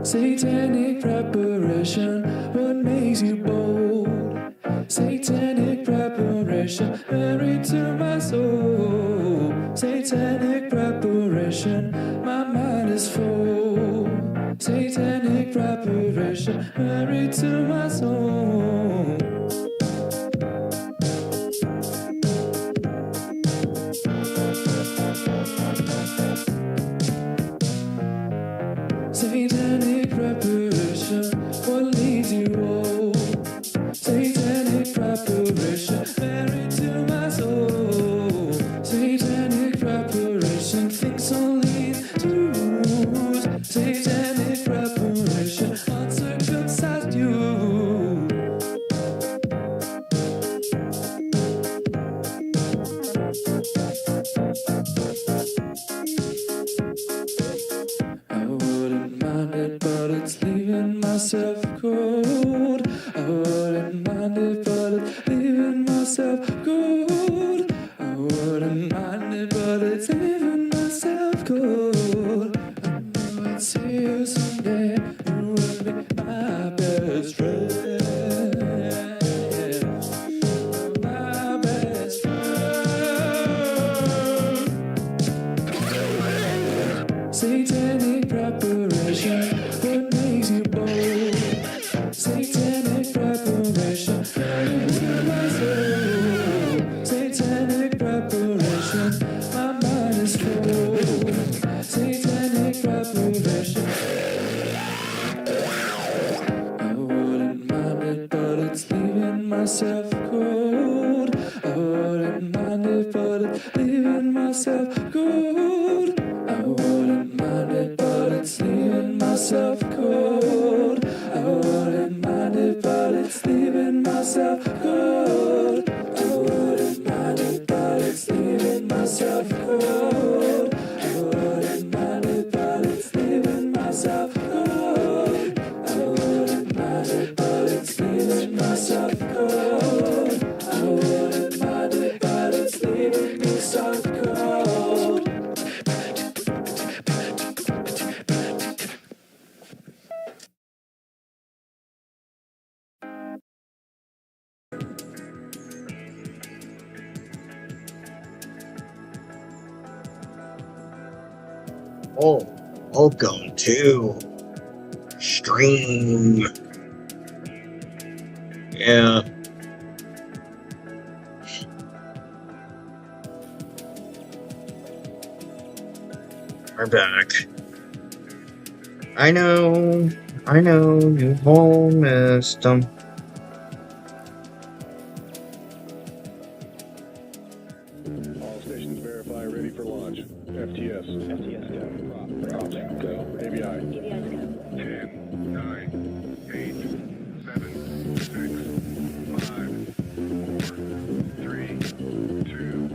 Satanic preparation, what makes you bold? Satanic preparation, married to my soul. Satanic preparation, my mind is full. Satanic preparation, married to my soul. Satanic preparation, what leads you all? Satanic preparation, married to my soul. Satanic preparation, thinks only to satanic preparation, uncircumcised you. I wouldn't mind it, but it's leaving myself cold. I wouldn't mind it, but it's leaving myself cold. I wouldn't mind it, but it's leaving myself cold. I know I'd see you someday. You will be my best friend. My best friend. Satanic preparation, what makes you bold? Satanic preparation, married to my soul. Satanic preparation, my mind is full. Satanic preparation. I wouldn't mind it, but it's leaving myself cold. I wouldn't mind it, but it's leaving myself cold. I wouldn't mind it, but it's leaving myself cold. I wouldn't mind it, but it's leaving myself cold. I wouldn't mind it, but it's leaving myself cold. I wouldn't mind it, but it's leaving myself cold. I wouldn't mind it, but it's leaving myself cold. I wouldn't mind it, but it's leaving myself cold. Oh, welcome to stream. Yeah. We're back. I know, you all missed them. All stations verify ready for launch. FTS. FTS go. Project go. AVI. AVI's go. 10, 9, 8, 7, 6, 5, 4, 3, 2,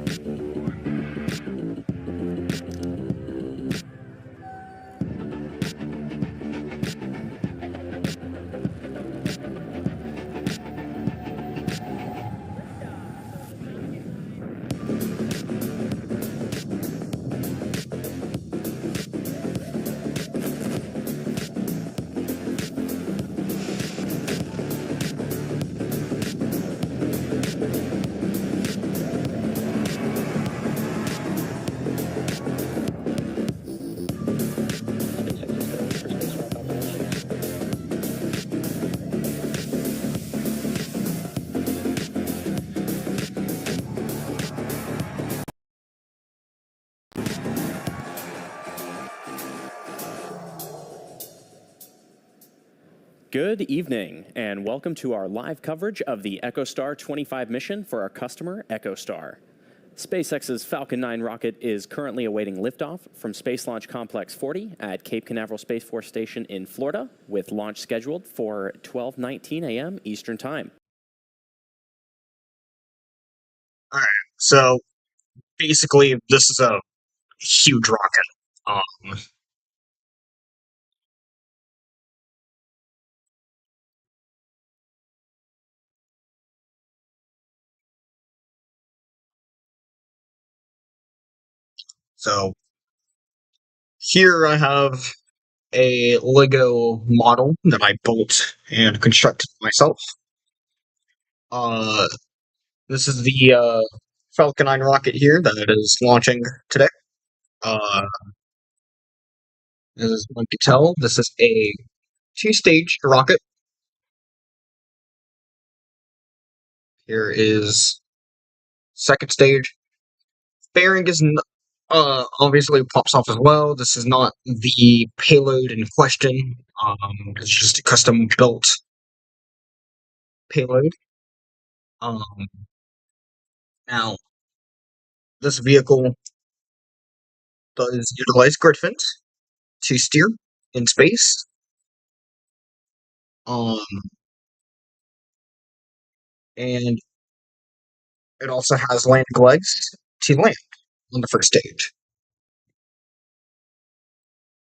1. Good evening, and welcome to our live coverage of the EchoStar XXV mission for our customer, EchoStar. SpaceX's Falcon 9 rocket is currently awaiting liftoff from Space Launch Complex 40 at Cape Canaveral Space Force Station in Florida, with launch scheduled for 12:19 a.m. Eastern Time. All right. So basically, this is a huge rocket. So here I have a Lego model that I built and constructed myself. This is the Falcon 9 rocket here that is launching today. As one can tell, this is a two-stage rocket. Here is second stage. Fairing is obviously pops off as well. This is not the payload in question. It's just a custom built payload. Um, Now this vehicle does utilize grid fins to steer in space. Um, and it also has landing legs to land on the first stage.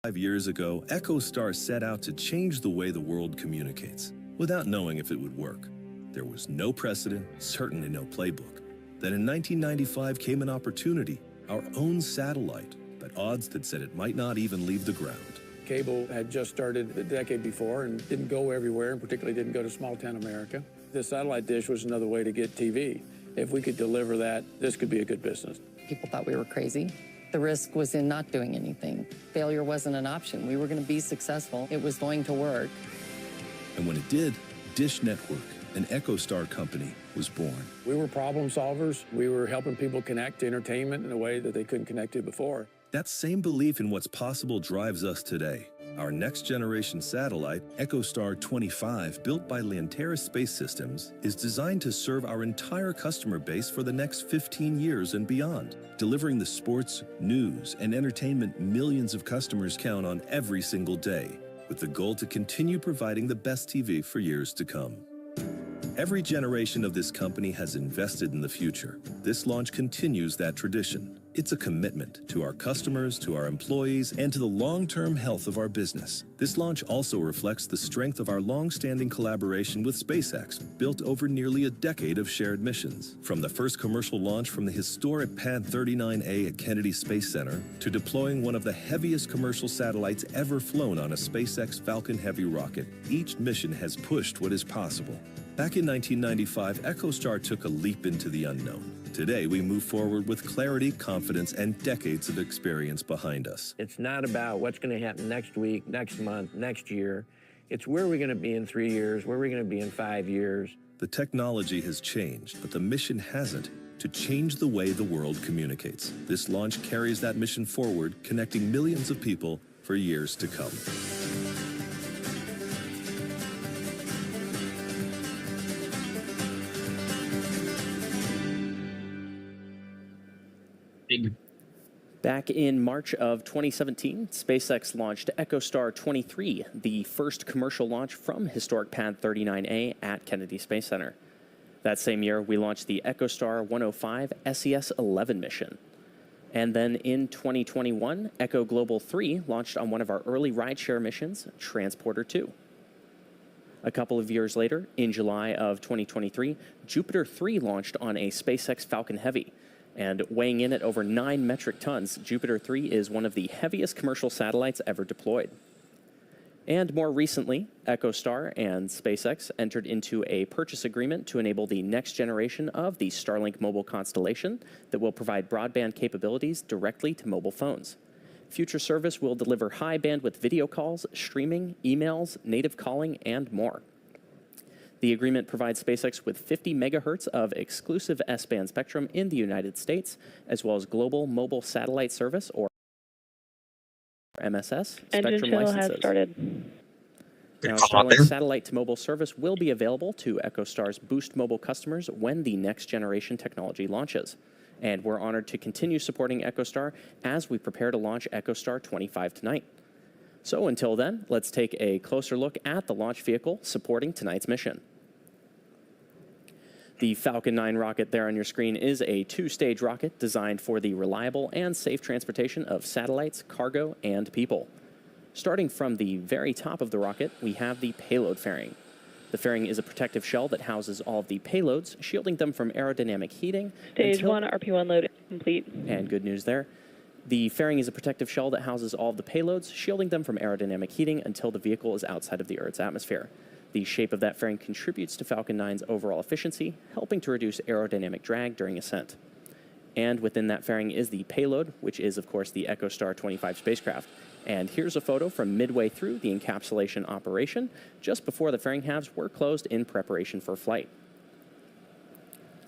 5 years ago, EchoStar set out to change the way the world communicates, without knowing if it would work. There was no precedent, certainly no playbook. Then in 1995 came an opportunity, our own satellite, but odds that said it might not even leave the ground. Cable had just started a decade before and didn't go everywhere, and particularly didn't go to small town America. The satellite dish was another way to get TV. If we could deliver that, this could be a good business. People thought we were crazy. The risk was in not doing anything. Failure wasn't an option. We were going to be successful. It was going to work. And when it did, Dish Network, an EchoStar company, was born. We were problem solvers. We were helping people connect to entertainment in a way that they couldn't connect to before. That same belief in what's possible drives us today. Our next-generation satellite, EchoStar XXV, built by Lanteris Space Systems, is designed to serve our entire customer base for the next 15 years and beyond, delivering the sports, news, and entertainment millions of customers count on every single day, with the goal to continue providing the best TV for years to come. Every generation of this company has invested in the future. This launch continues that tradition. It's a commitment to our customers, to our employees, and to the long-term health of our business. This launch also reflects the strength of our long-standing collaboration with SpaceX, built over nearly a decade of shared missions. From the first commercial launch from the historic Pad 39A at Kennedy Space Center, to deploying one of the heaviest commercial satellites ever flown on a SpaceX Falcon Heavy rocket, each mission has pushed what is possible. Back in 1995, EchoStar took a leap into the unknown. Today, we move forward with clarity, confidence, and decades of experience behind us. It's not about what's going to happen next week, next month, next year. It's where are we going to be in 3 years, where are we going to be in 5 years. The technology has changed, but the mission hasn't, to change the way the world communicates. This launch carries that mission forward, connecting millions of people for years to come. Back in March of 2017, SpaceX launched EchoStar XXV, the first commercial launch from historic Pad 39A at Kennedy Space Center. That same year, we launched the EchoStar 105 SES-11 mission. And then in 2021, Echo Global 3 launched on one of our early rideshare missions, Transporter 2. A couple of years later, in July of 2023, Jupiter 3 launched on a SpaceX Falcon Heavy. And weighing in at over 9 metric tons, Jupiter 3 is one of the heaviest commercial satellites ever deployed. And more recently, EchoStar and SpaceX entered into a purchase agreement to enable the next generation of the Starlink mobile constellation that will provide broadband capabilities directly to mobile phones. Future service will deliver high bandwidth video calls, streaming, emails, native calling, and more. The agreement provides SpaceX with 50 megahertz of exclusive S-band spectrum in the United States, as well as global mobile satellite service, or MSS, spectrum licenses. Has started. Now, Starlink satellite to mobile service will be available to EchoStar's Boost Mobile customers when the next generation technology launches. And we're honored to continue supporting EchoStar as we prepare to launch EchoStar XXV tonight. So until then, let's take a closer look at the launch vehicle supporting tonight's mission. The Falcon 9 rocket there on your screen is a two-stage rocket designed for the reliable and safe transportation of satellites, cargo, and people. Starting from the very top of the rocket, we have the payload fairing. The fairing is a protective shell that houses all of the payloads, shielding them from aerodynamic heating. Stage 1, RP1 load complete. And good news there. The fairing is a protective shell that houses all of the payloads, shielding them from aerodynamic heating until the vehicle is outside of the Earth's atmosphere. The shape of that fairing contributes to Falcon 9's overall efficiency, helping to reduce aerodynamic drag during ascent. And within that fairing is the payload, which is, of course, the EchoStar 25 spacecraft. And here's a photo from midway through the encapsulation operation, just before the fairing halves were closed in preparation for flight.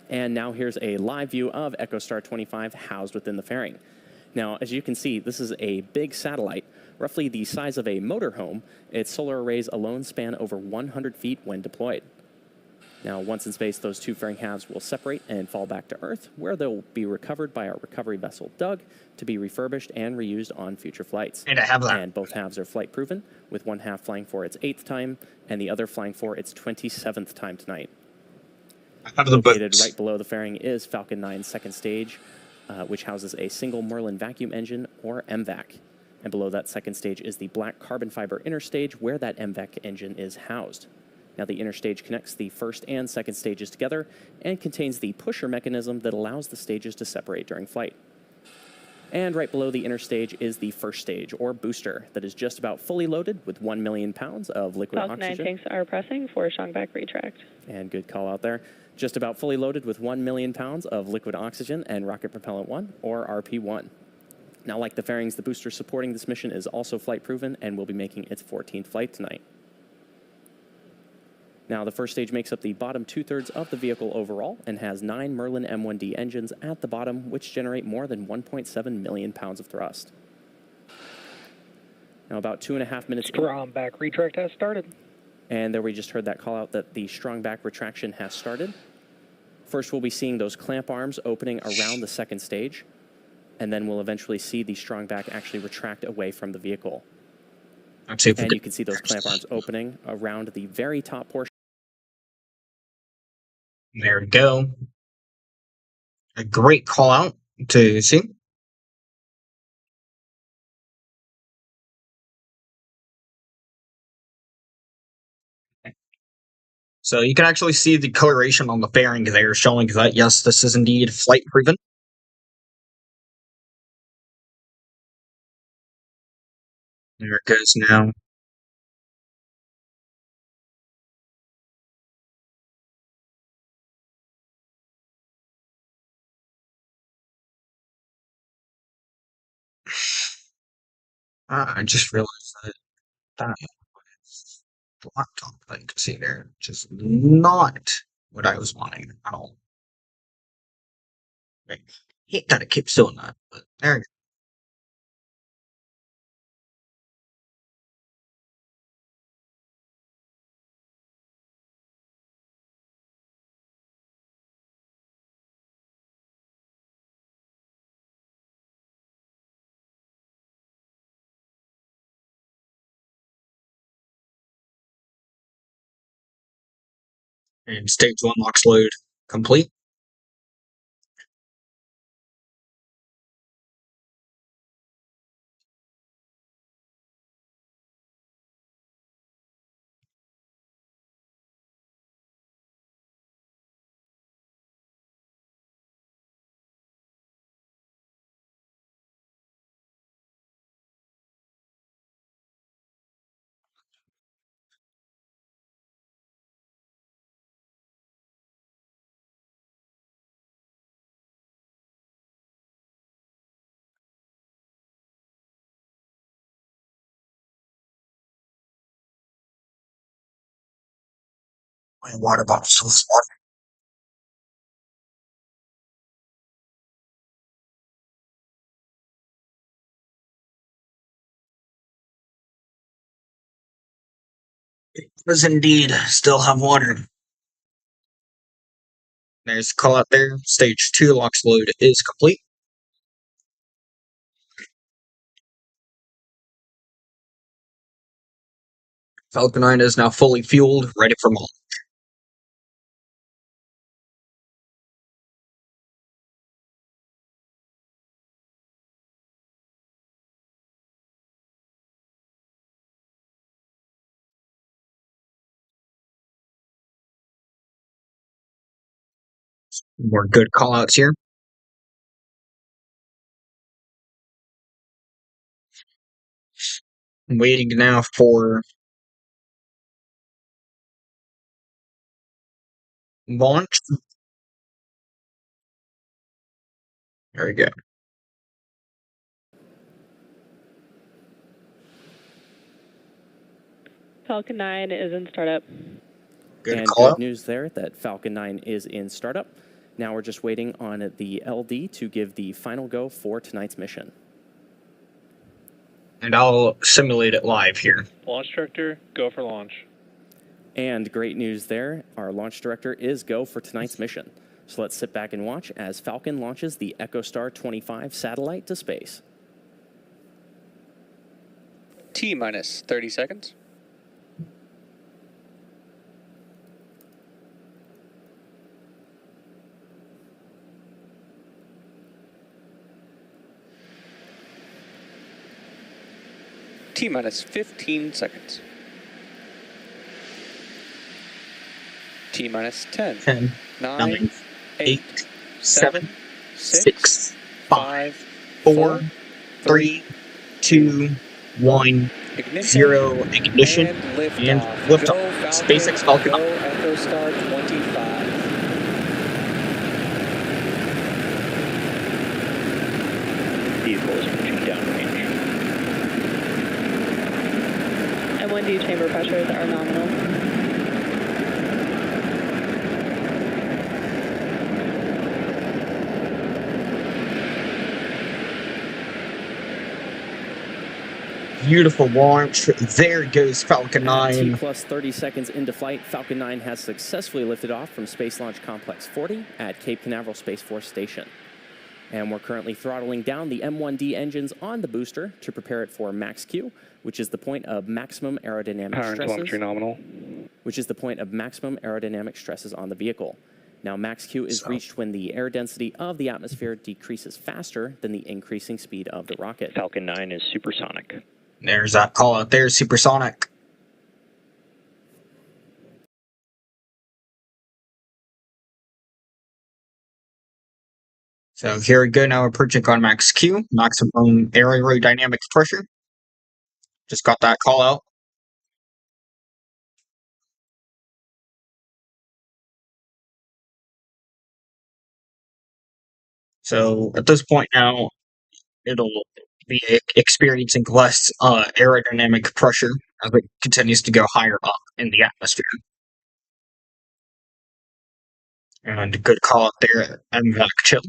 And now here's a live view of EchoStar 25 housed within the fairing. Now, as you can see, this is a big satellite, roughly the size of a motorhome. Its solar arrays alone span over 100 feet when deployed. Now, once in space, those two fairing halves will separate and fall back to Earth, where they'll be recovered by our recovery vessel, Doug, to be refurbished and reused on future flights. And I have that. And both halves are flight proven, with one half flying for its 8th time and the other flying for its 27th time tonight. Located right below the fairing is Falcon 9's second stage, which houses a single Merlin vacuum engine, or MVAC. And below that second stage is the black carbon fiber inner stage, where that MVAC engine is housed. Now, the inner stage connects the first and second stages together and contains the pusher mechanism that allows the stages to separate during flight. And right below the inner stage is the first stage, or booster, that is just about fully loaded with 1 million pounds of liquid Falcon oxygen. 9 tanks are pressing for strong back retract. And good call out there. Just about fully loaded with 1 million pounds of liquid oxygen and rocket propellant 1, or RP1. Now, like the fairings, the booster supporting this mission is also flight proven and will be making its 14th flight tonight. Now, the first stage makes up the bottom 2/3 of the vehicle overall and has 9 Merlin M1D engines at the bottom, which generate more than 1.7 million pounds of thrust. Now, about 2.5 minutes. Strong back retract has started. And there we just heard that call out that the strong back retraction has started. First, we'll be seeing those clamp arms opening around the second stage, and then we'll eventually see the strong back actually retract away from the vehicle. And you can see those clamp arms opening around the very top portion. There we go. A great call out to see. So you can actually see the coloration on the fairing there, showing that, yes, this is indeed flight proven. There it goes now. I just realized that laptop that you can see there, which is not what I was wanting at all. I hate that it keeps doing that, but there we go. And stage 1 LOX load complete. My water bottle's so smart. It does indeed still have water. There's a call out there. Stage 2 LOX load is complete. Falcon 9 is now fully fueled, ready for launch. More good call outs here. Waiting now for launch. There we go. Falcon 9 is in startup. Good and call good out. news there that Falcon 9 is in startup. Now we're just waiting on the LD to give the final go for tonight's mission. And I'll simulate it live here. Launch director, go for launch. And great news there, our launch director is go for tonight's mission. So let's sit back and watch as Falcon launches the EchoStar 25 satellite to space. T minus 30 seconds. T minus 15 seconds. T minus 10, 10, 9, 9, 8, 7, 6, 5, 4, 4, 3, 2, 1, ignition, 0, ignition, and and liftoff. liftoff. Go Falcon, SpaceX Falcon. go EchoStar 25. Vehicle is approaching downrange. M1D chamber pressures are nominal. Beautiful launch. There goes Falcon At T 9. plus 30 seconds into flight, Falcon 9 has successfully lifted off from Space Launch Complex 40 at Cape Canaveral Space Force Station. And we're currently throttling down the M1D engines on the booster to prepare it for max Q, which is the point of maximum aerodynamic Power and telemetry stresses. nominal. Which is the point of maximum aerodynamic stresses on the vehicle. Now, max Q is reached when the air density of the atmosphere decreases faster than the increasing speed of the rocket. Falcon 9 is supersonic. There's that call out there, supersonic. So here we go, now approaching on max Q, maximum aerodynamic pressure. Just got that call out. So at this point now, it'll be experiencing less aerodynamic pressure as it continues to go higher up in the atmosphere. And good call out there, MVAC chill.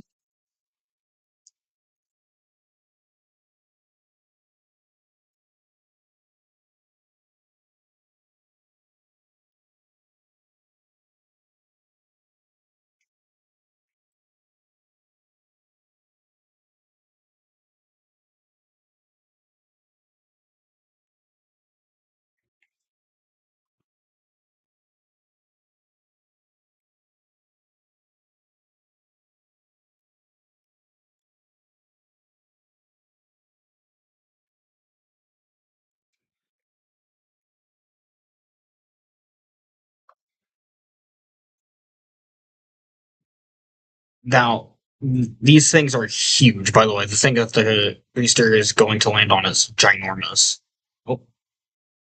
Now, these things are huge, by the way. The thing that the booster is going to land on is ginormous. Oh,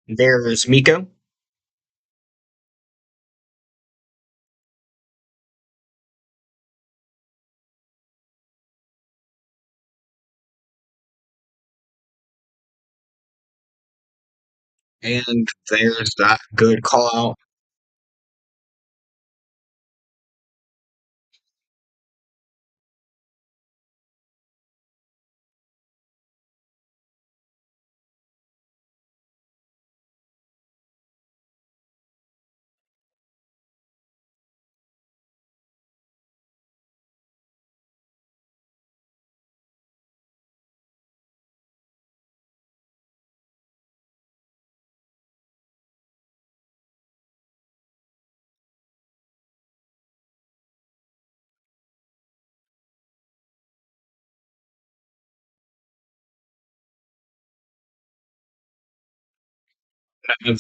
there's Miko. And there's that good call out. And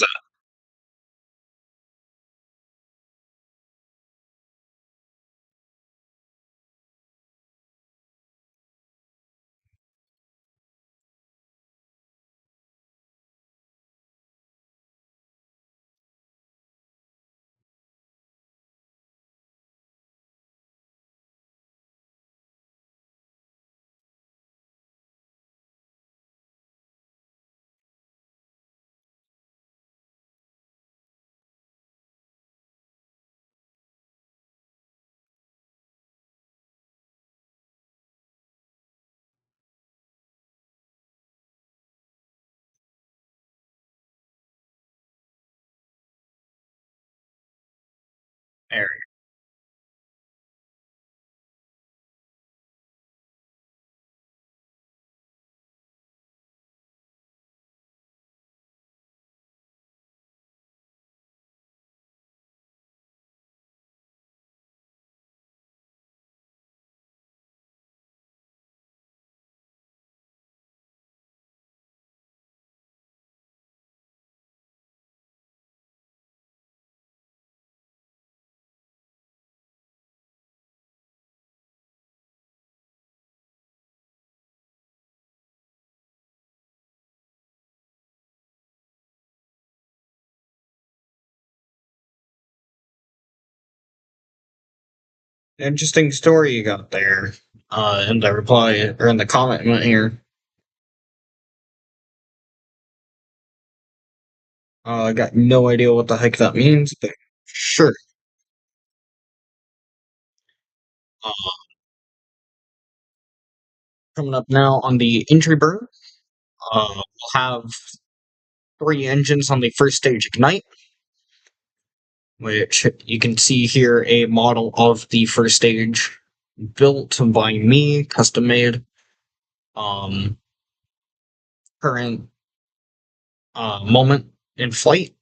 area. Interesting story you got there. In the reply or in the comment here. I got no idea what the heck that means, but sure. Uh, Coming up now on the entry burn, we'll have 3 engines on the first stage ignite, which you can see here a model of the first stage built by me, custom made. Current moment in flight,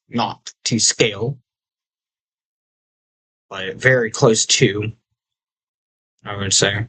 not to scale, but very close to, I would say.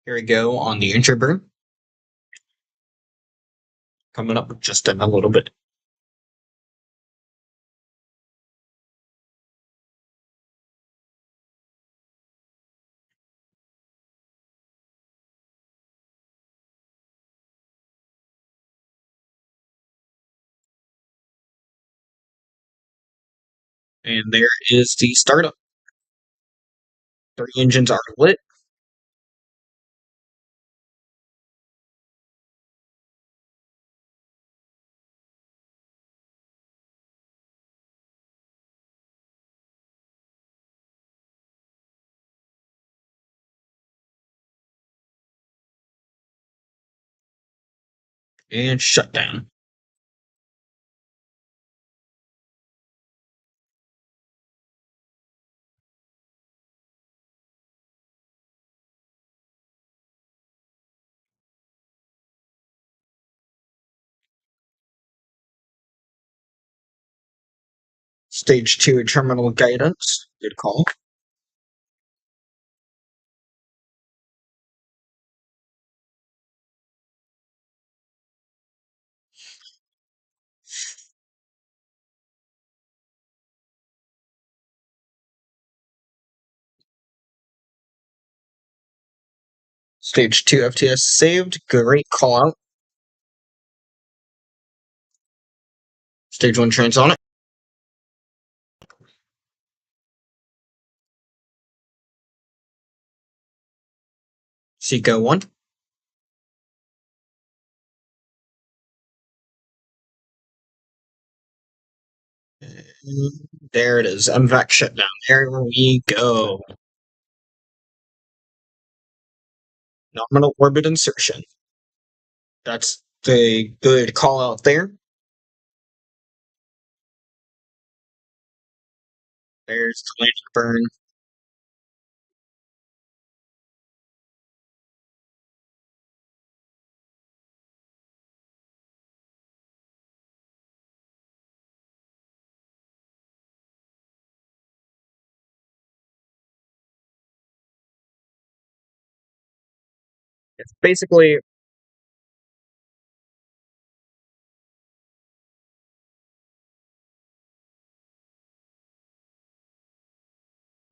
Here we go on the entry burn. Coming up just in a little bit. And there is the startup. 3 engines are lit. And shut down. Stage 2 terminal guidance. Good call. Stage 2 FTS saved. Great call out. Stage 1 transonic. Seco 1. There it is. MVAC shutdown. There we go. Nominal orbit insertion. That's the good call out there. There's the landing burn. It's basically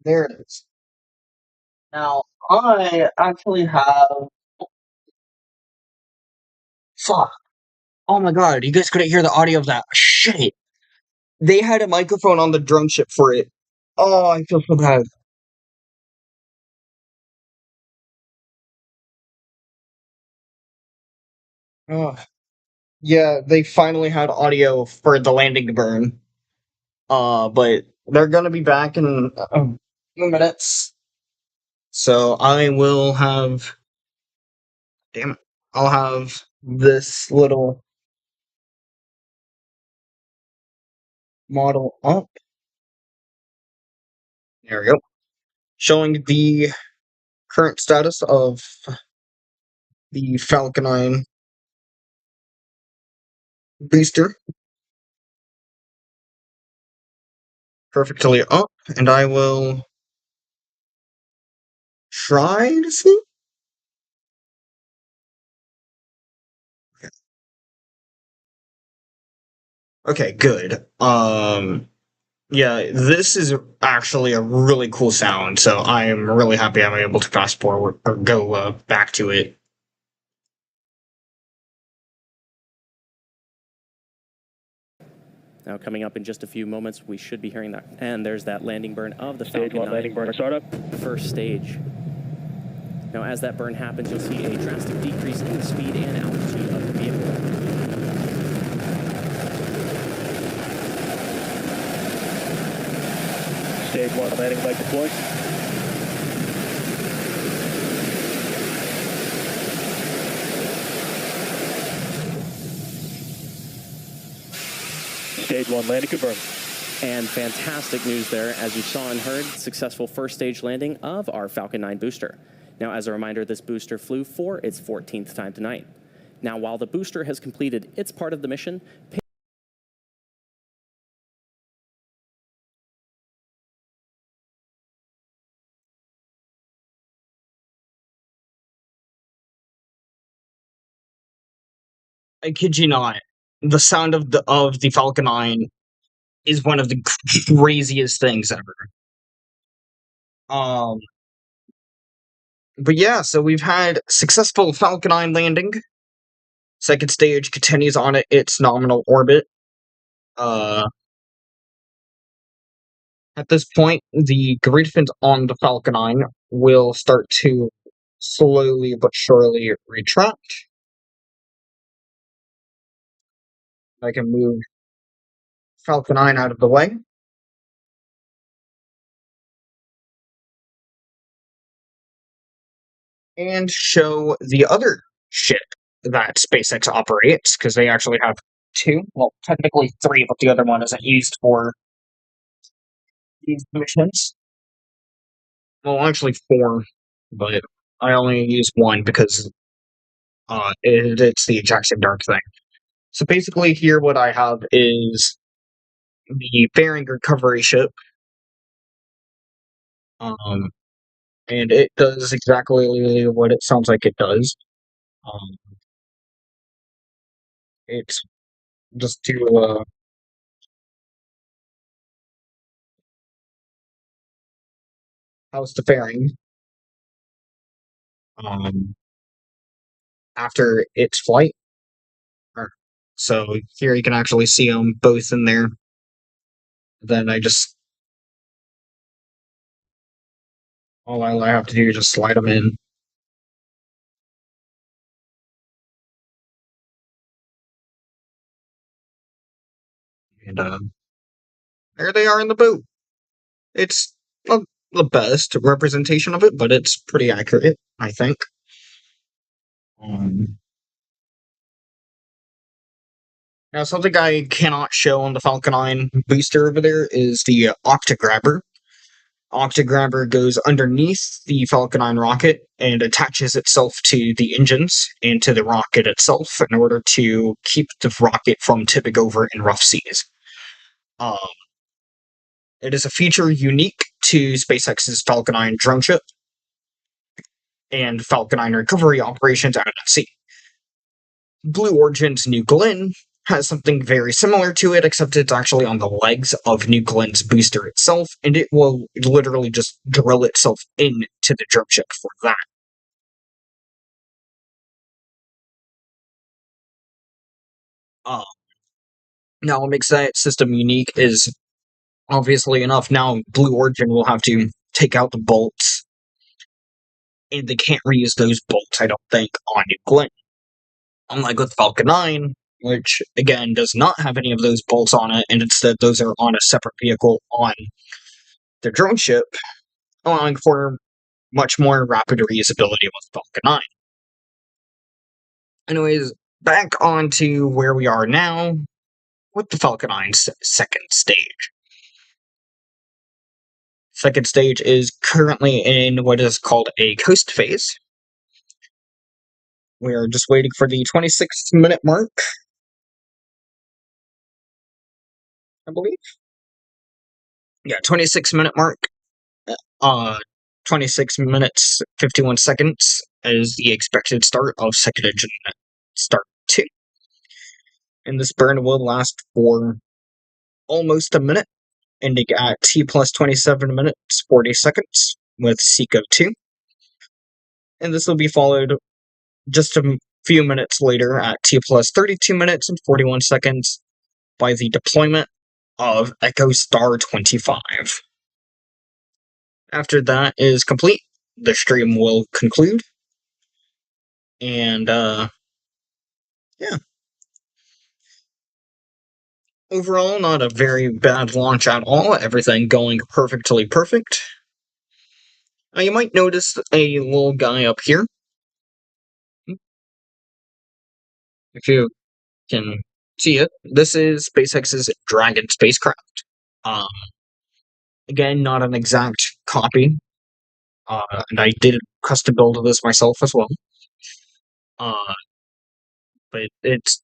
there it is. Now I actually have fuck. Oh my god, you guys couldn't hear the audio of that. Shit. They had a microphone on the drone ship for it. Oh, I feel so bad. Oh. Yeah, they finally had audio for the landing burn. But they're gonna be back in a few minutes. So I will have. Damn it. I'll have this little model up. There we go. Showing the current status of the Falcon 9 booster. Perfectly up, and I will try to see. Okay, good. Yeah, this is actually a really cool sound, so I am really happy I'm able to fast forward or go back to it. Now, coming up in just a few moments, we should be hearing that. And there's that landing burn of the Stage Falcon 1 9. landing burn startup. First stage. Now, as that burn happens, you'll see a drastic decrease in the speed and altitude of the vehicle. Stage 1 landing leg deployed. Stage 1 landing confirmed. And fantastic news there, as you saw and heard, successful first stage landing of our Falcon 9 booster. Now, as a reminder, this booster flew for its 14th time tonight. Now, while the booster has completed its part of the mission, I kid you not. The sound of the Falcon 9 is one of the craziest things ever. Um, but yeah, so we've had successful Falcon 9 landing. Second stage continues on its nominal orbit. At this point, the grid fins on the Falcon 9 will start to slowly but surely retract. I can move Falcon 9 out of the way. And show the other ship that SpaceX operates, because they actually have two. Well, technically three, but the other one isn't used for these missions. Well, actually four, but I only use one because it's the exact same dark thing. So basically here what I have is the fairing recovery ship. And it does exactly what it sounds like it does. Um, it's just to house the fairing. After its flight. So here you can actually see them both in there. Then all I have to do is just slide them in. And there they are in the boot. It's not the best representation of it, but it's pretty accurate, I think. Now, something I cannot show on the Falcon 9 booster over there is the Octograbber. Octograbber goes underneath the Falcon 9 rocket and attaches itself to the engines and to the rocket itself in order to keep the rocket from tipping over in rough seas. It is a feature unique to SpaceX's Falcon 9 drone ship and Falcon 9 recovery operations out at sea. Blue Origin's New Glenn has something very similar to it, except it's actually on the legs of New Glenn's booster itself, and it will literally just drill itself into the drone ship for that. Now, what makes that system unique is, obviously enough, now Blue Origin will have to take out the bolts, and they can't reuse those bolts, I don't think, on New Glenn. Unlike with Falcon 9, which, again, does not have any of those bolts on it, and instead those are on a separate vehicle on the drone ship, allowing for much more rapid reusability with Falcon 9. Anyways, back on to where we are now with the Falcon 9's second stage. Second stage is currently in what is called a coast phase. We are just waiting for the 26-minute mark, I believe. Yeah, 26-minute mark. 26 minutes, 51 seconds is the expected start of second engine start 2. And this burn will last for almost a minute, ending at T plus 27 minutes, 40 seconds with Seco 2. And this will be followed just a few minutes later at T plus 32 minutes and 41 seconds by the deployment of EchoStar 25. After that is complete, the stream will conclude. And, yeah. Overall, not a very bad launch at all. Everything going perfectly perfect. Now, you might notice a little guy up here. If you can see it, this is SpaceX's Dragon spacecraft. Again, not an exact copy. And I did custom build this myself as well. But it's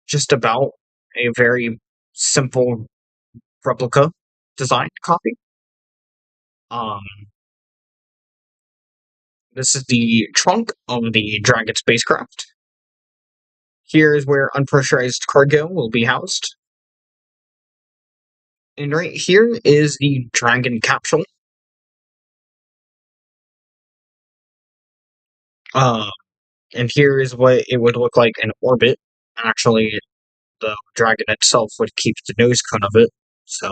just about a very simple replica design copy. This is the trunk of the Dragon spacecraft. Here is where unpressurized cargo will be housed. And right here is the Dragon capsule. And here is what it would look like in orbit. Actually, the Dragon itself would keep the nose cone of it, so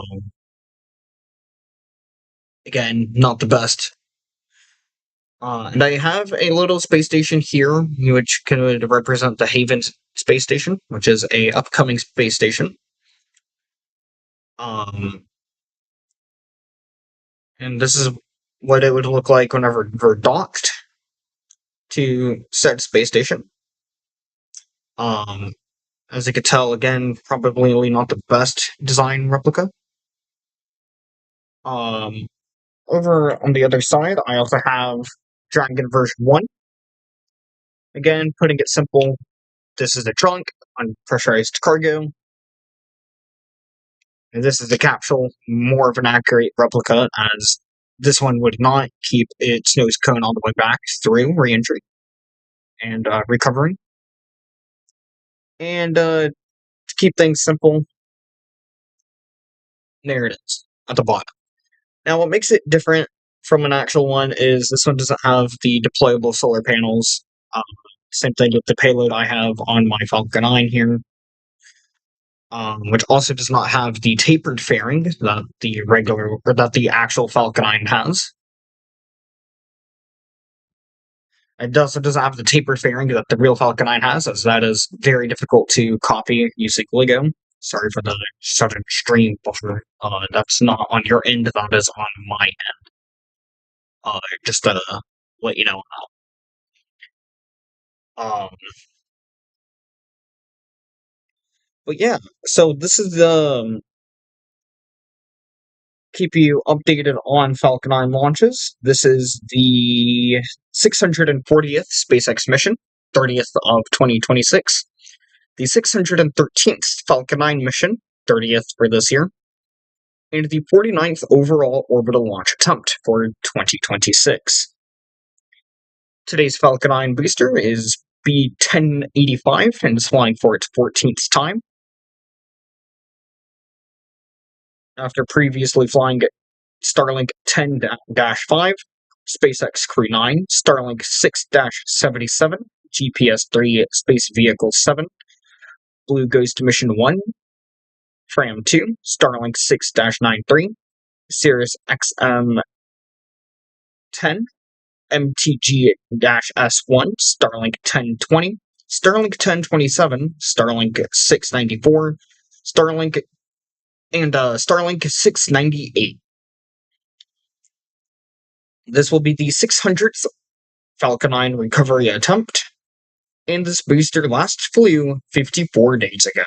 again, not the best. And I have a little space station here, which could represent the Haven space station, which is a upcoming space station. And this is what it would look like whenever we're docked to said space station. As you could tell, again, probably not the best design replica. Over on the other side, I also have Dragon version 1. Again, putting it simple, this is the trunk, unpressurized cargo. And this is the capsule, more of an accurate replica, as this one would not keep its nose cone all the way back through re-entry and recovery. And to keep things simple, there it is, at the bottom. Now, what makes it different from an actual one is this one doesn't have the deployable solar panels. Same thing with the payload I have on my Falcon 9 here, which also does not have the tapered fairing that the actual Falcon 9 has. It also doesn't have the tapered fairing that the real Falcon 9 has, as that is very difficult to copy using Lego. Sorry for the sudden extreme buffer. That's not on your end, that is on my end. Just to let you know. But yeah, so this is the keep you updated on Falcon 9 launches. This is the 640th SpaceX mission, 30th of 2026. The 613th Falcon 9 mission, 30th for this year. And the 49th overall orbital launch attempt for 2026. Today's Falcon 9 booster is B1085 and is flying for its 14th time. After previously flying Starlink 10-5, SpaceX Crew 9, Starlink 6-77, GPS 3 Space Vehicle 7, Blue Ghost Mission 1, Tram 2, Starlink 6-93, Sirius XM 10, MTG-S1, Starlink 1020, Starlink 1027, Starlink 694, Starlink, and Starlink 698. This will be the 600th Falcon 9 recovery attempt, and this booster last flew 54 days ago.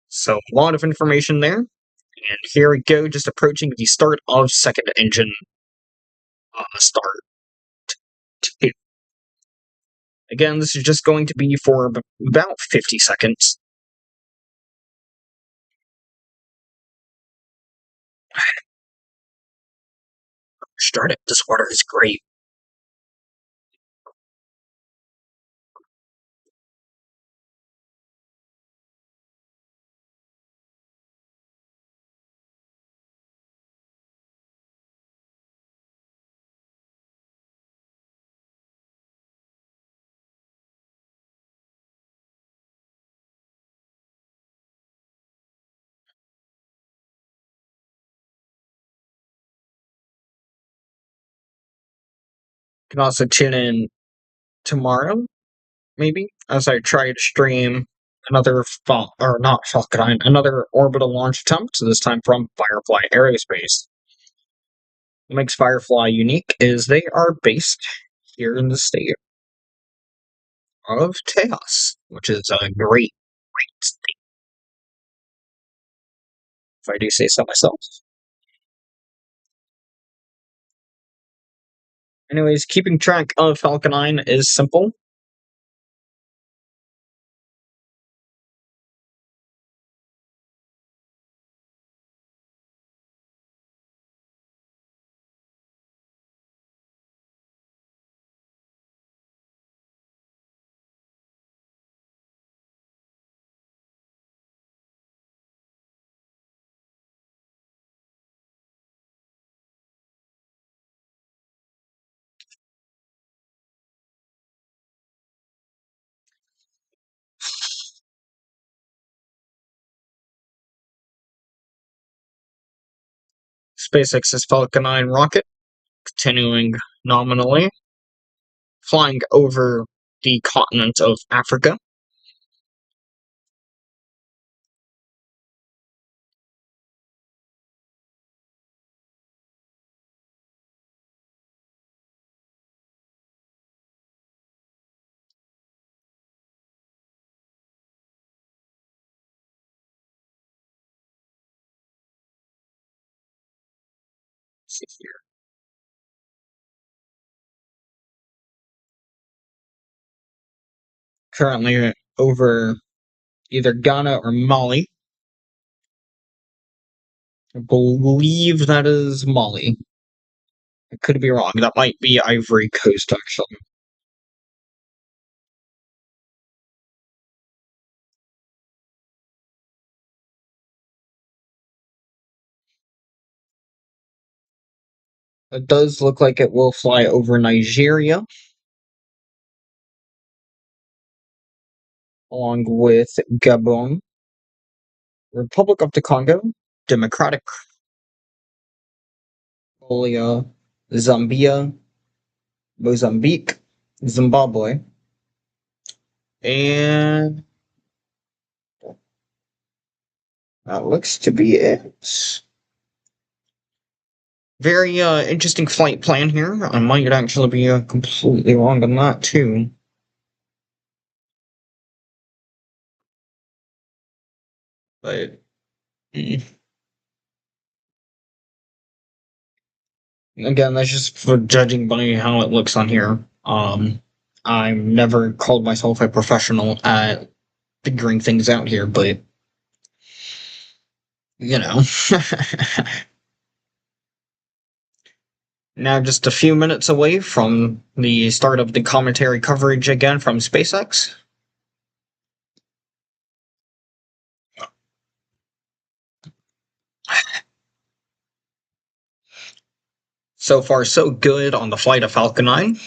So, a lot of information there. And here we go, just approaching the start of second engine start 2. Again, this is just going to be for about 50 seconds. Start it. This water is great. You can also tune in tomorrow, maybe, as I try to stream another another orbital launch attempt, this time from Firefly Aerospace. What makes Firefly unique is they are based here in the state of Tejas, which is a great state, if I do say so myself. Anyways, keeping track of Falcon 9 is simple. SpaceX's Falcon 9 rocket continuing nominally, flying over the continent of Africa. Let's see here. Currently over either Ghana or Mali. I believe that is Mali. I could be wrong. That might be Ivory Coast, actually. It does look like it will fly over Nigeria, along with Gabon, Republic of the Congo, Democratic Republic, Zambia, Mozambique, Zimbabwe, and that looks to be it. Very interesting flight plan here. I might actually be completely wrong on that too. But again, that's just for judging by how it looks on here. I've never called myself a professional at figuring things out here, but you know. Now just a few minutes away from the start of the commentary coverage again from SpaceX. So far, so good on the flight of Falcon 9.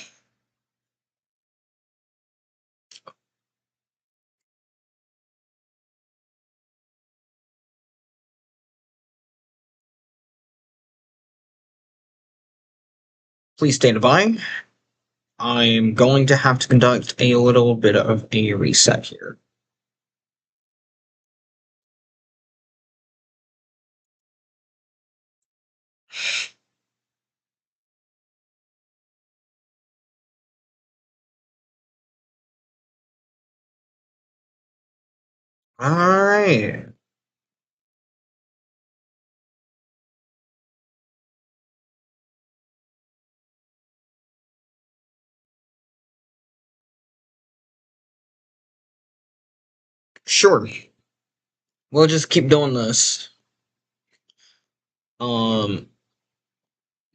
Please stand by. I'm going to have to conduct a little bit of a reset here. Alright. Sure. We'll just keep doing this. No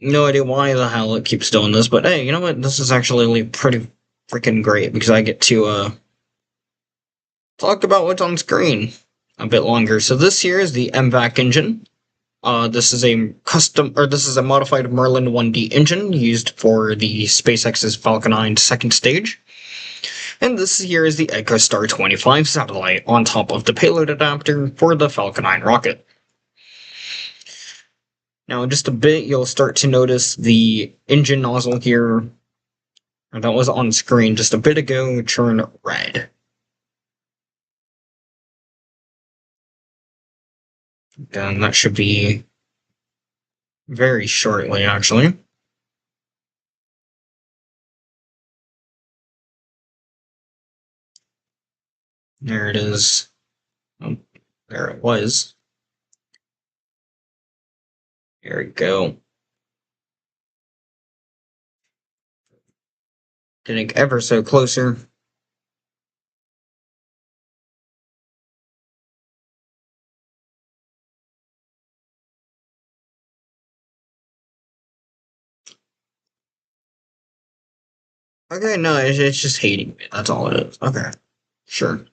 idea why the hell it keeps doing this, but hey, you know what? This is actually pretty freaking great because I get to talk about what's on screen a bit longer. So this here is the MVAC engine. This is a modified Merlin 1D engine used for the SpaceX's Falcon 9 second stage. And this here is the EchoStar 25 satellite on top of the payload adapter for the Falcon 9 rocket. Now, in just a bit, you'll start to notice the engine nozzle here that was on screen just a bit ago turn red. And that should be very shortly, actually. There it is. Oh, there it was. There we go. Getting ever so closer. Okay, no, it's just hating me. That's all it is. Okay, sure.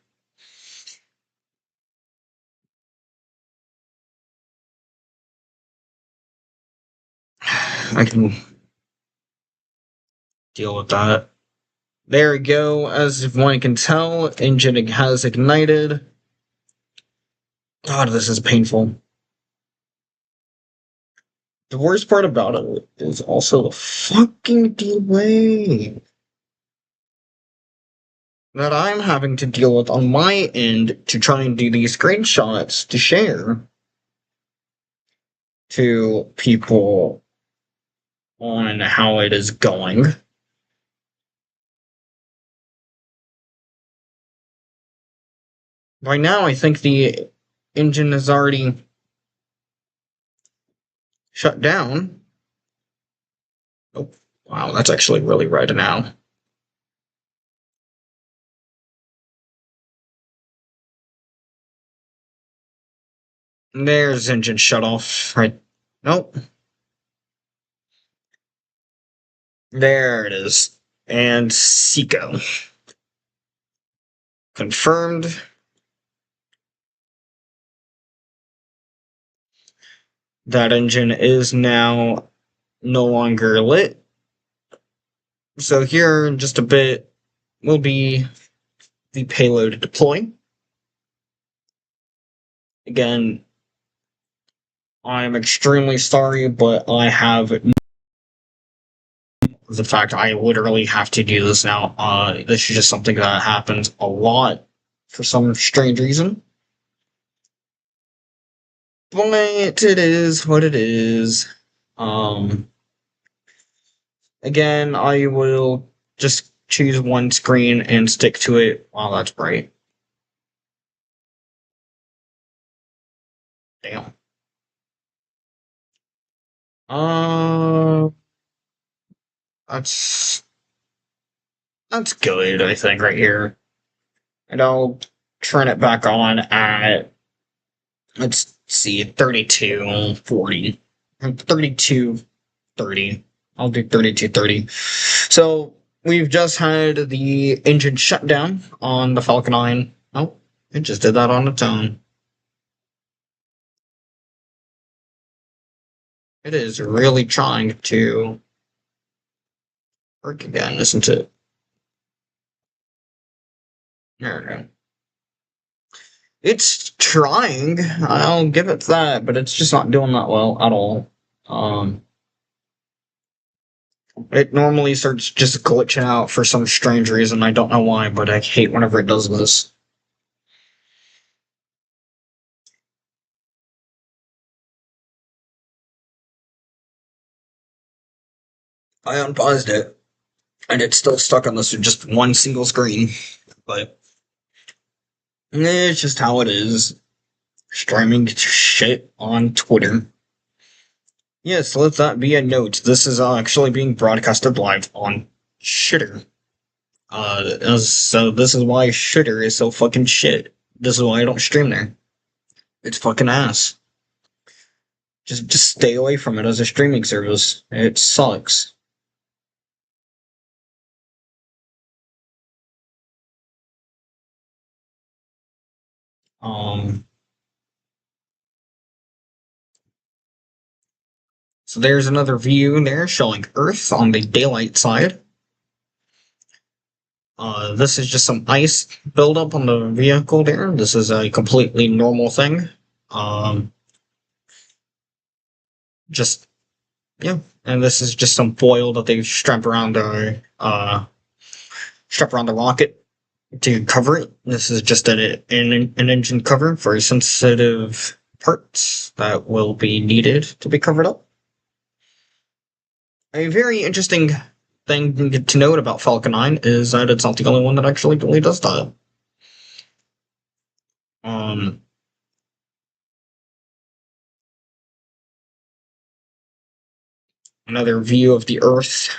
I can deal with that. There we go. As if one can tell, engine has ignited. God, this is painful. The worst part about it is also the fucking delay that I'm having to deal with on my end to try and do these screenshots to share to people on how it is going. By now, I think the engine is already shut down. Oh, wow, that's actually really red now. There's engine shut off. Right. Nope. There it is. And Seco. Confirmed. That engine is now no longer lit. So here in just a bit will be the payload deploy. Again, I'm extremely sorry, but I have the fact I literally have to do this now. This is just something that happens a lot for some strange reason. But it is what it is. Again, I will just choose one screen and stick to it while that's bright. Damn. That's good, I think, right here. And I'll turn it back on at, let's see, 3240. 3230. I'll do 3230. So, we've just had the engine shutdown on the Falcon 9. Oh, it just did that on its own. It is really trying to work again, isn't it? There we go. It's trying, I'll give it that, but it's just not doing that well at all. It normally starts just glitching out for some strange reason. I don't know why, but I hate whenever it does this. I unpaused it, and it's still stuck on this just one single screen. But it's just how it is. Streaming shit on Twitter. Yes, let that be a note. This is actually being broadcasted live on Shitter. So this is why Shitter is so fucking shit. This is why I don't stream there. It's fucking ass. Just stay away from it as a streaming service. It sucks. So there's another view there showing Earth on the daylight side. This is just some ice buildup on the vehicle there. This is a completely normal thing. Just, yeah. And this is just some foil that they strap around the rocket to cover it. This is just an engine cover for sensitive parts that will be needed to be covered up. A very interesting thing to note about Falcon 9 is that it's not the only one that actually really does that. Another view of the Earth.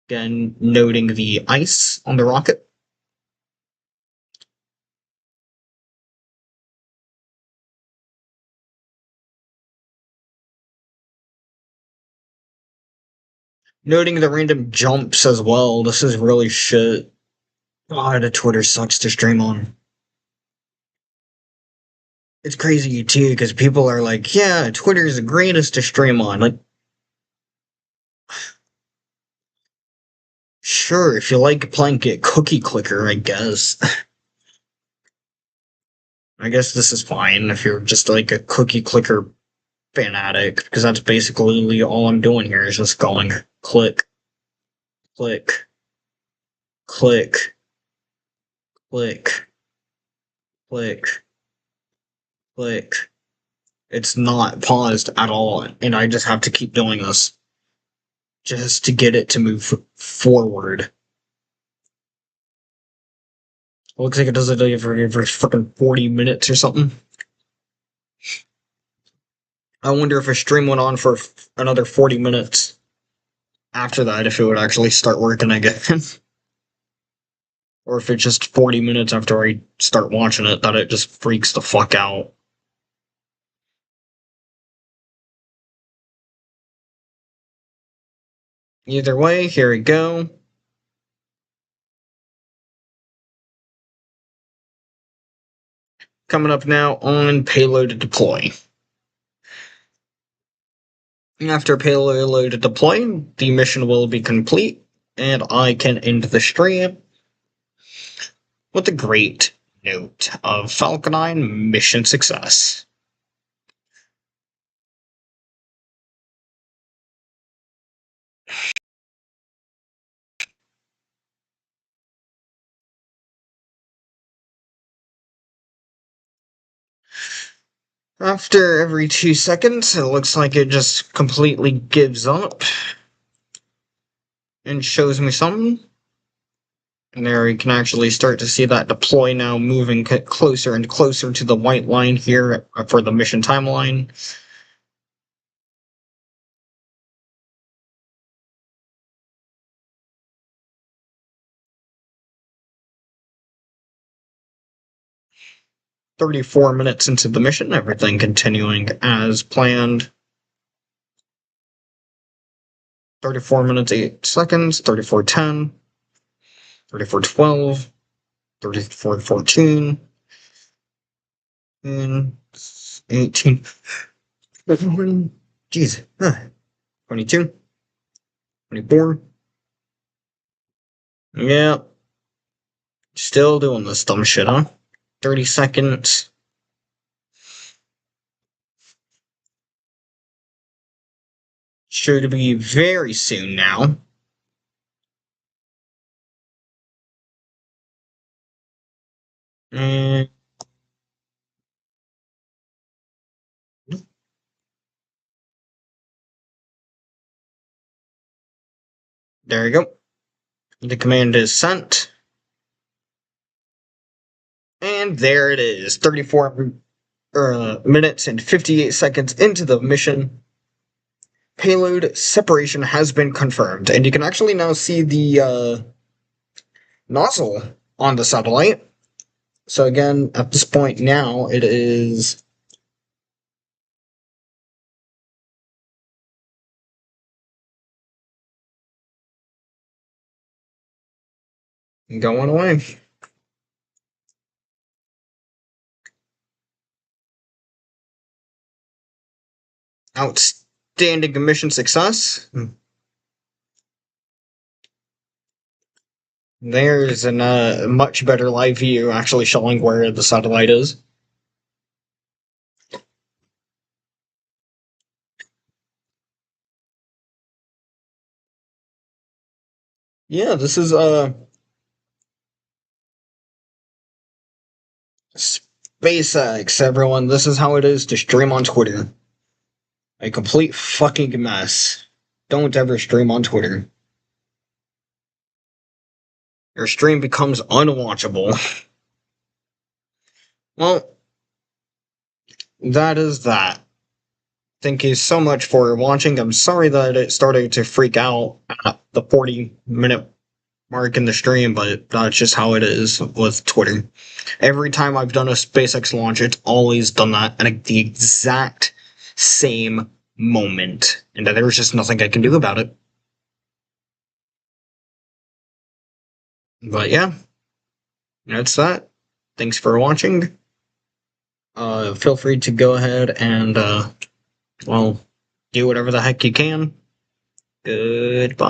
Again, noting the ice on the rocket. Noting the random jumps as well. This is really shit. God, the Twitter sucks to stream on. It's crazy too, because people are like, yeah, Twitter is the greatest to stream on. Like, sure, if you like playing Cookie Clicker, I guess. I guess this is fine if you're just like a Cookie Clicker fanatic, because that's basically all I'm doing here is just going click, click, click, click, click, click. It's not paused at all, and I just have to keep doing this just to get it to move forward. Looks like it does it every fucking 40 minutes or something. I wonder if a stream went on for another 40 minutes after that, if it would actually start working again. Or if it's just 40 minutes after I start watching it that it just freaks the fuck out. Either way, here we go. Coming up now on payload to deploy. After payload to deploy, the mission will be complete, and I can end the stream with a great note of Falcon 9 mission success. After every 2 seconds, it looks like it just completely gives up and shows me something. And there you can actually start to see that deploy now moving closer and closer to the white line here for the mission timeline. "34 minutes into the mission, everything continuing as planned. 34 minutes 8 seconds, 34:10, 34:12, 34:14, and 18. Jeez. 22, 24. Yeah. Still doing this dumb shit, huh? 30 seconds. Should be very soon now. Mm. There you go. The command is sent. And there it is. 34 minutes and 58 seconds into the mission. Payload separation has been confirmed. And you can actually now see the nozzle on the satellite. So again, at this point now, it is going away. Outstanding mission success. There's a much better live view actually showing where the satellite is. Yeah, this is SpaceX, everyone. This is how it is to stream on Twitter. A complete fucking mess. Don't ever stream on Twitter. Your stream becomes unwatchable. Well, that is that. Thank you so much for watching. I'm sorry that it started to freak out at the 40-minute mark in the stream, but that's just how it is with Twitter. Every time I've done a SpaceX launch, it's always done that at the exact same moment, and there's just nothing I can do about it. But yeah, that's that. Thanks for watching. Feel free to go ahead and, well, do whatever the heck you can. Goodbye.